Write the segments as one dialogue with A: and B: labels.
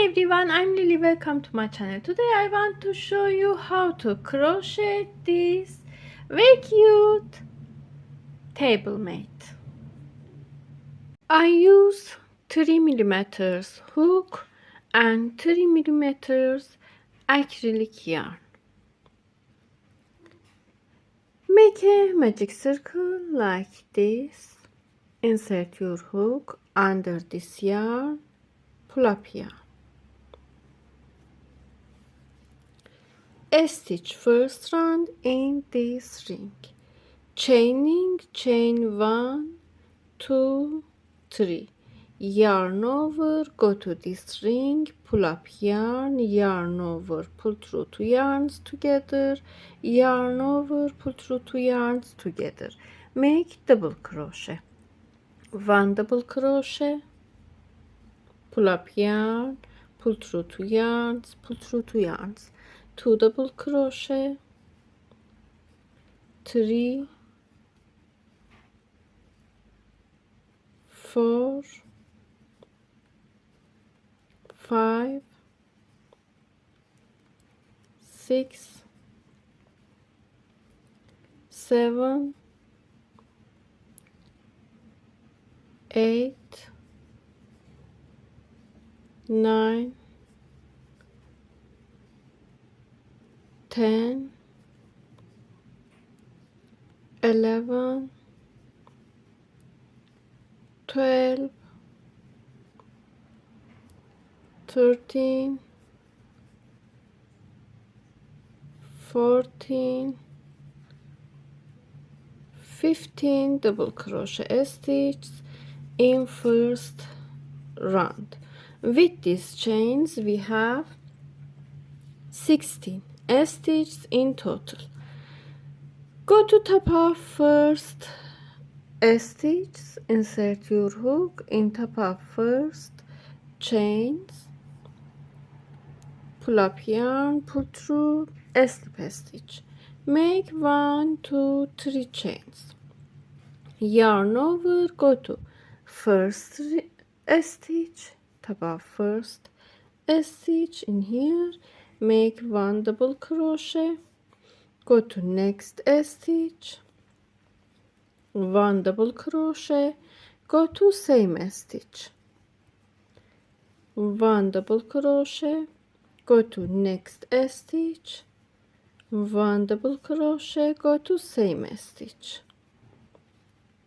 A: everyone, I'm Lily. Welcome to my channel. Today I want to show you how to crochet this very cute table mat. I use 3mm hook and 3mm acrylic yarn. Make a magic circle like this. Insert your hook under this yarn. Pull up yarn. Stitch first round in this ring. Chaining, chain 1, 2, 3. Yarn over, go to this ring, pull up yarn, yarn over, pull through 2 yarns together, yarn over, pull through 2 yarns together. Make double crochet. 1 double crochet, pull up yarn, pull through 2 yarns, pull through 2 yarns. 2 double crochet, 3, 4, 5, 6, 7, 8, 9, 10, 11, 12, 13, 14, 15 double crochet stitches in first round. With these chains we have 16 stitches in total. Go to top of first stitch, insert your hook in top of first chains, pull up yarn, pull through slip stitch. Make 1, 2, 3 chains. Yarn over, go to first stitch, top of first stitch in here, make 1 double crochet, go to next stitch, 1 double crochet, go to same stitch, 1 double crochet, go to next stitch, 1 double crochet, go to same stitch,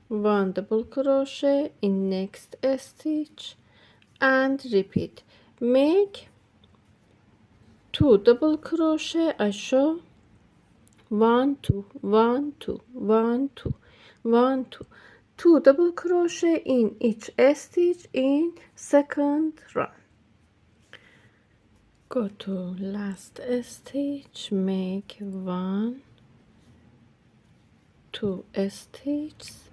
A: 1 double crochet in next stitch, and repeat. Make 2 double crochet. I show 1, 2, 1, 2, 1, 2, 1, 2, 2 double crochet in each stitch in second round. Go to last stitch, make 1, 2 stitches.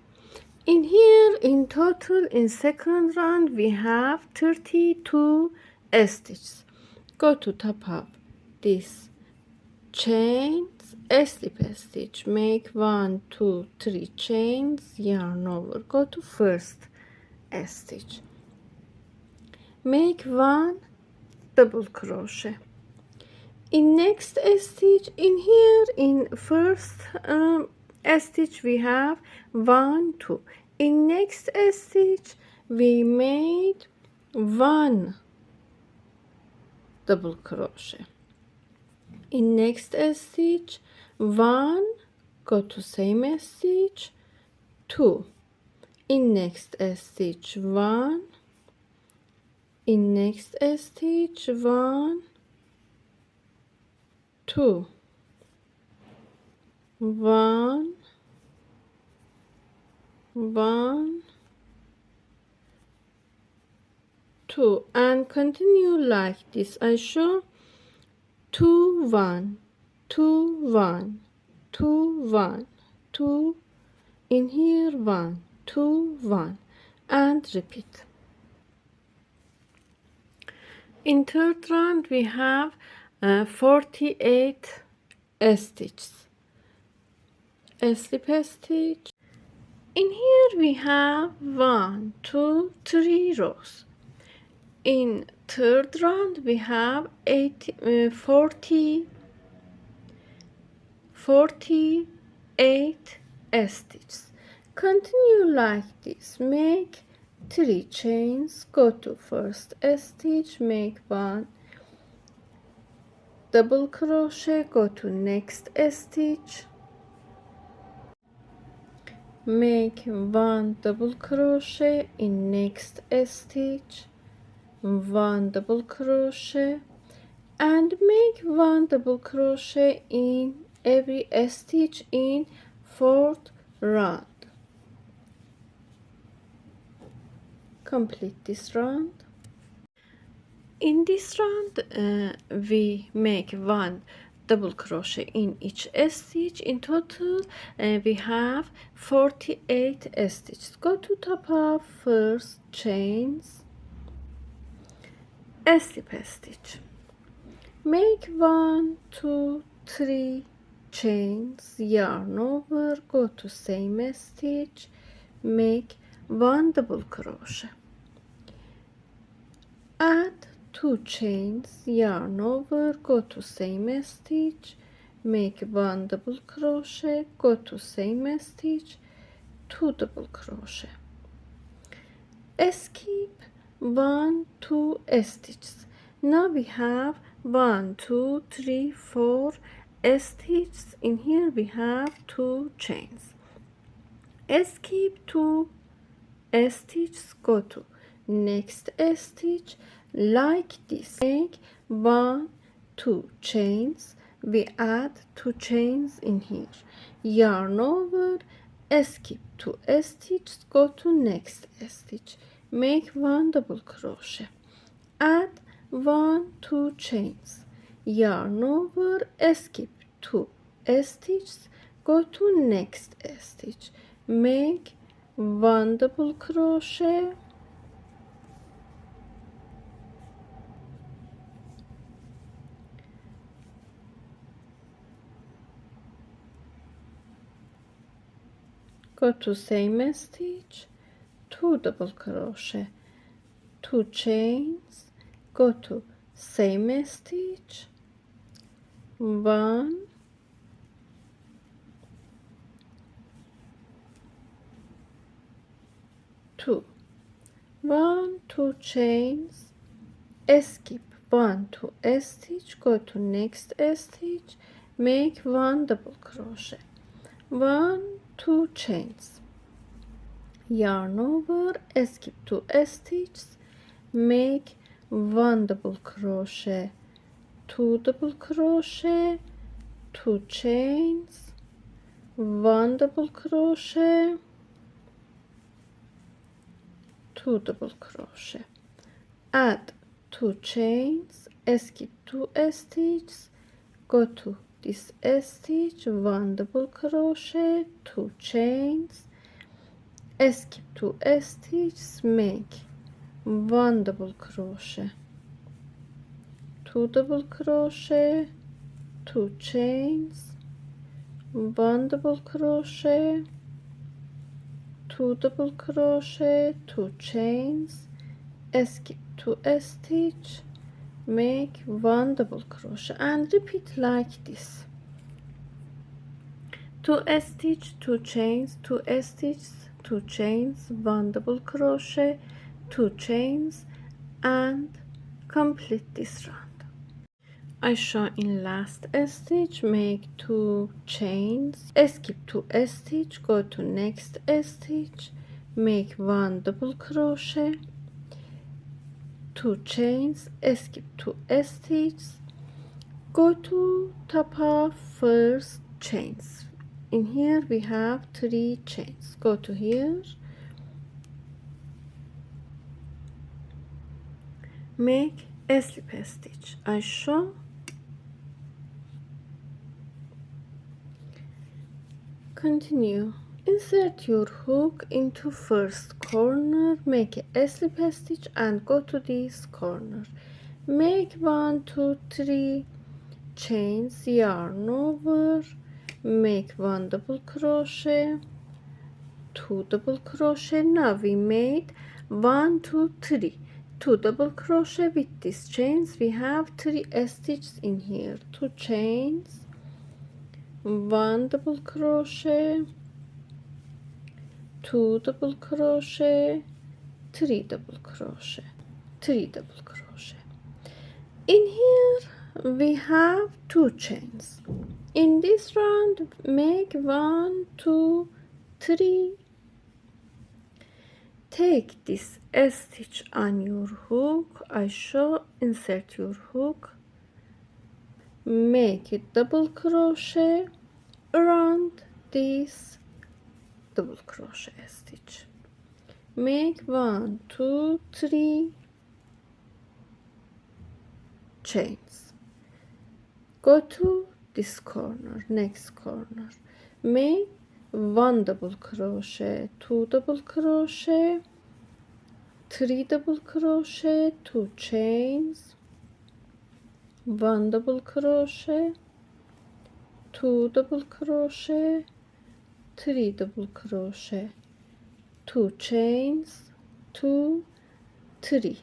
A: In here, in total, in second round, we have 32 stitches. Go to top of this chains, slip stitch, make 1, 2, 3 chains, yarn over, go to first stitch, make 1 double crochet. In next stitch, in here, in first stitch we have 1, 2. In next stitch we made 1 double crochet. In next stitch 1, go to same stitch, 2. In next stitch 1, in next stitch 1, 2, 1, 1, 2, and continue like this. I show 2, 1, 2, 1, 2, 1, 2, in here 1, 2, 1, and repeat. In third round we have 48 stitches. Slip stitch. In here we have 1, 2, 3 rows. In third round we have 48 stitches. Continue like this. Make 3 chains, go to first stitch, make 1 double crochet, go to next stitch, make 1 double crochet in next stitch, 1 double crochet, and make 1 double crochet in every stitch in fourth round. Complete this round. In this round we make 1 double crochet in each stitch. In total we have 48 stitches. Go to top of first chains, slip stitch, make 1 2 3 chains, yarn over, go to same stitch, make 1 double crochet, add 2 chains, yarn over, go to same stitch, make 1 double crochet, go to same stitch, 2 double crochet, skip 1 2 stitches. Now we have 1 2 3 4 stitches. In here we have 2 chains, skip 2 stitches, go to next stitch like this, make 1 2 chains, we add 2 chains in here, yarn over, skip 2 stitches, go to next stitch, make 1 double crochet, add 1 2 chains, yarn over, skip 2 stitches, go to next stitch, make 1 double crochet, go to same stitch, 2 double crochet, 2 chains, go to same stitch, 1 2 1 2 chains, skip 1 2 stitch, go to next stitch, make 1 double crochet, 1 2 chains, yarn over, skip 2 stitches, make 1 double crochet, 2 double crochet, 2 chains, 1 double crochet, 2 double crochet, add 2 chains, skip 2 stitches, go to this stitch, 1 double crochet, 2 chains, skip 2 stitches, make 1 double crochet, 2 double crochet, 2 chains, 1 double crochet, 2 double crochet, 2 chains, skip 2 stitch, make 1 double crochet, and repeat like this, 2 stitch, 2 chains, 2 stitches, 2 chains, 1 double crochet, 2 chains, and complete this round. I show in last stitch, make 2 chains, skip 2 stitch, go to next stitch, make 1 double crochet, 2 chains, skip 2 stitches, go to top of first chains. In here we have 3 chains, go to here, make a slip stitch. I show continue, insert your hook into first corner, make a slip stitch and go to this corner, make 1 2 3 chains, yarn over, make 1 double crochet, 2 double crochet. Now we made 1 2 3 2 double crochet. With these chains we have 3 stitches in here, 2 chains, 1 double crochet, 2 double crochet, 3 double crochet, 3 double crochet. In here we have 2 chains. In this round make 1 2 3. Take this stitch on your hook. I show, insert your hook, make a double crochet around this double crochet stitch. Make 1 2 3 chains. Go to this corner, next corner, make 1 double crochet, 2 double crochet, 3 double crochet, 2 chains, 1 double crochet, 2 double crochet, 3 double crochet, 2 chains, 2 3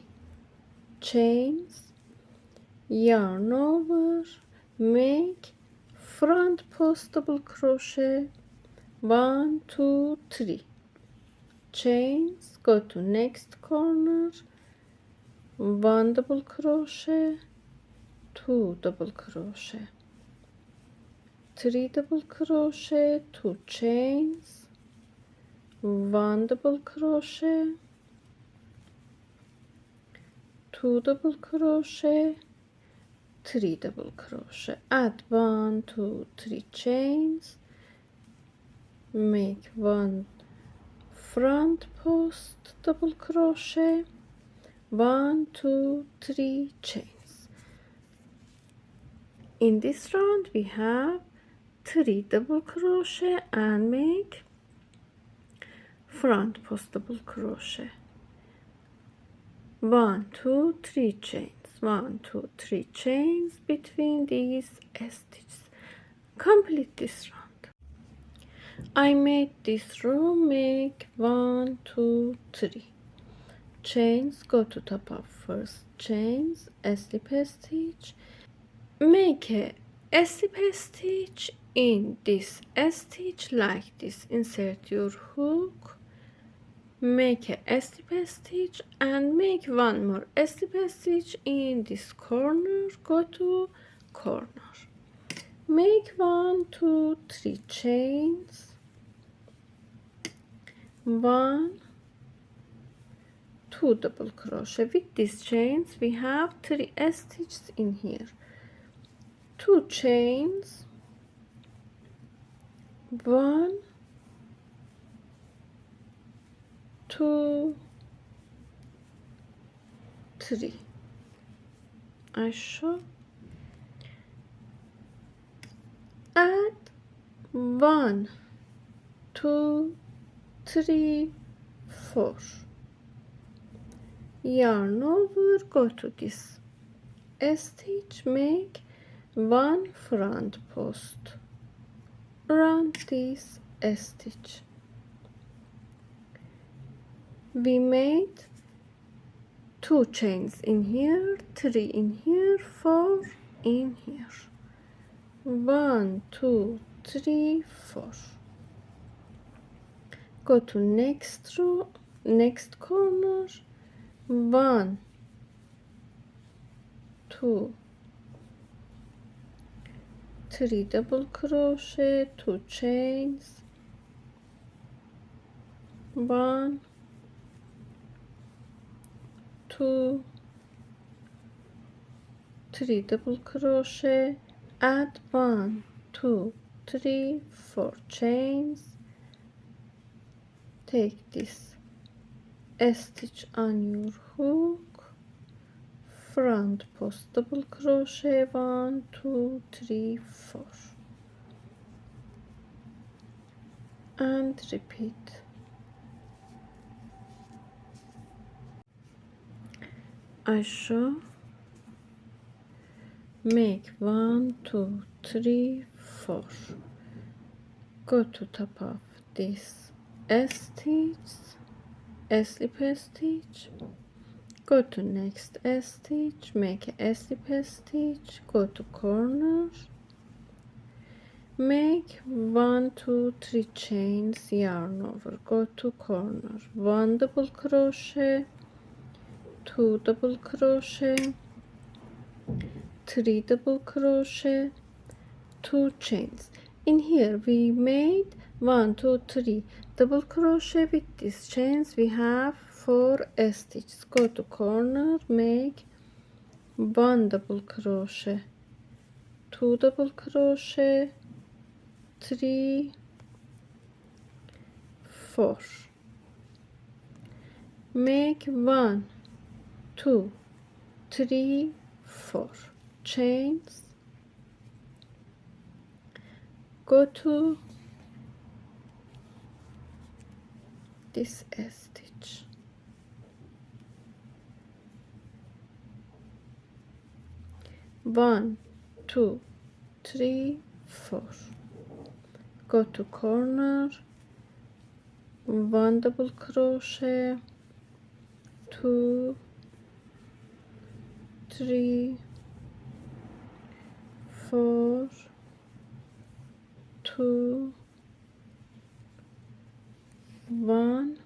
A: chains, yarn over, make front post double crochet, 1 2 3 chains, go to next corner, 1 double crochet, 2 double crochet, 3 double crochet, 2 chains, 1 double crochet, 2 double crochet, 3 double crochet, add 1 2 3 chains, make 1 front post double crochet, 1 2 3 chains. In this round we have 3 double crochet and make front post double crochet, 1 2 3 chains, 1 2 3 chains between these stitches. Complete this round. I made this row, make 1 2 3 chains, go to top of first chains, slip stitch, make a slip stitch in this stitch like this, insert your hook, make a slip stitch and make 1 more slip stitch in this corner, go to corner, make 1 2 3 chains, 1 2 double crochet. With these chains we have 3 stitches in here, 2 chains, 1 2 3. I show, add 1 2 3 4, yarn over, go to this stitch, make 1 front post around this stitch. We made 2 chains in here, 3 in here, 4 in here, 1 2 3 4. Go to next row, next corner, 1 2 3 double crochet, 2 chains, 1 2 3 double crochet, add 1 2 3 4 chains, take this stitch on your hook, front post double crochet, 1 2 3 4 and repeat. I show, make 1 2 3 4, go to top of this stitch, slip stitch, Go to next stitch, make a slip stitch, go to corner, make 1 2 3 chains, yarn over, go to corner, 1 double crochet, 2 double crochet, 3 double crochet, 2 chains. In here we made 1 2 3 double crochet. With these chains we have 4 stitches. Go to corner, make 1 double crochet, 2 double crochet, 3 4, make 1 2 3 4 chains, go to this stitch, 1 2 3 4, go to corner, 1 double crochet, 2 3 4 2 1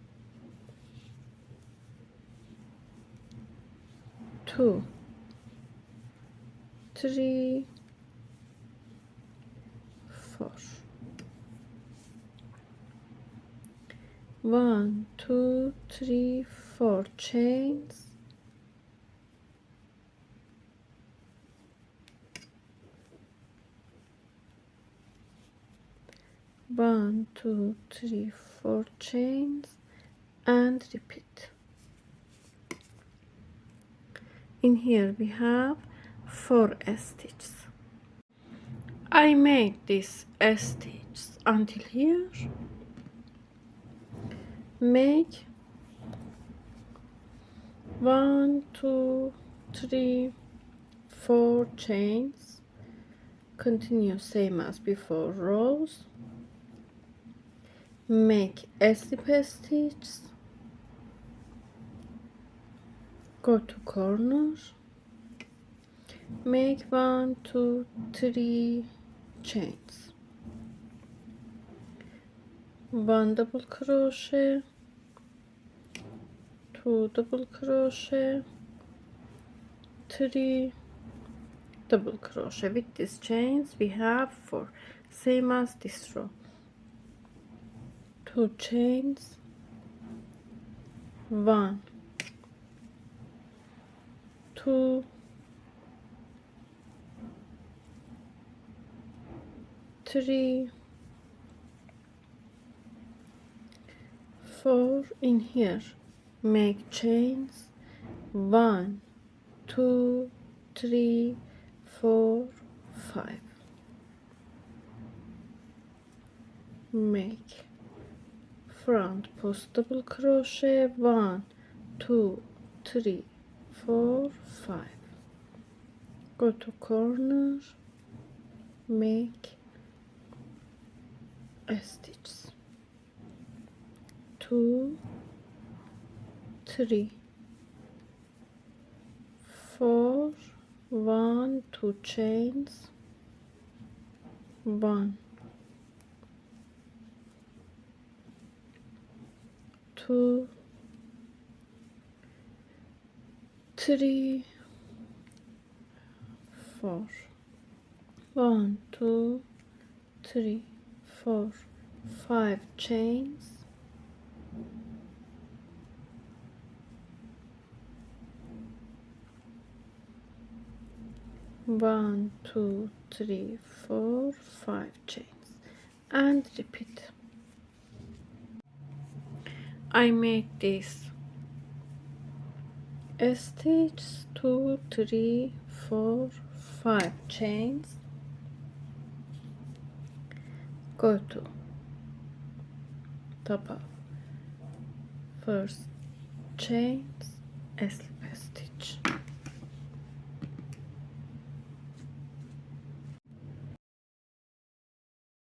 A: 2 3 4, 1 2 3 4 chains, 1 2 3 4 chains, and repeat. In here we have 4 stitches. I made this stitch until here. Make 1 2 3 4 chains, continue same as before, rows, make a slip stitch, go to corner, make 1 2 3 chains, 1 double crochet, 2 double crochet, 3 double crochet. With these chains we have 4, same as this row, 2 chains, 1 2 3 4. In here make chains, 1 2 3 4 5, make front post double crochet, 1 2 3 4 5, go to corner, make a stitch, 2 3 4, 1 2 chains, 1 2 3 4, 1 2 3 4 5 chains, 1 2 3 4 5 chains, and repeat. I make this stitch, 2 3 4 5 chains, go to top of first chains, a slip stitch,